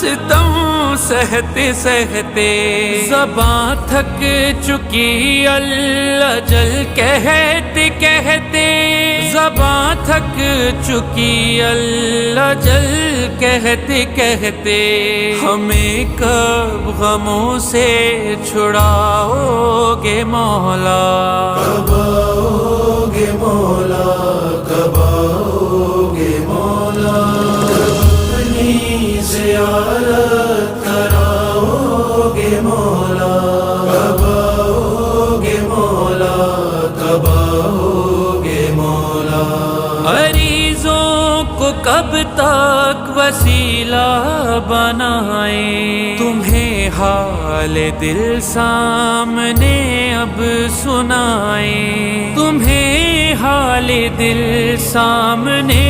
ستم سہتے سہتے زباں تھک چکی، اللہ جل کہتے کہتے زباں تھک چکی، اللہ جل کہتے کہتے ہمیں کب غموں سے چھڑاؤ گے مولا، کب آؤ گے مولا، کب آؤ گے مولا، اپنی زیارت کراؤ گے مولا، کب آؤ گے مولا، کب آؤ گے مولا، عریضوں کو کب تک وسیلہ بنائیں، تمہیں حال دل سامنے اب سنائیں، تمہیں حال دل سامنے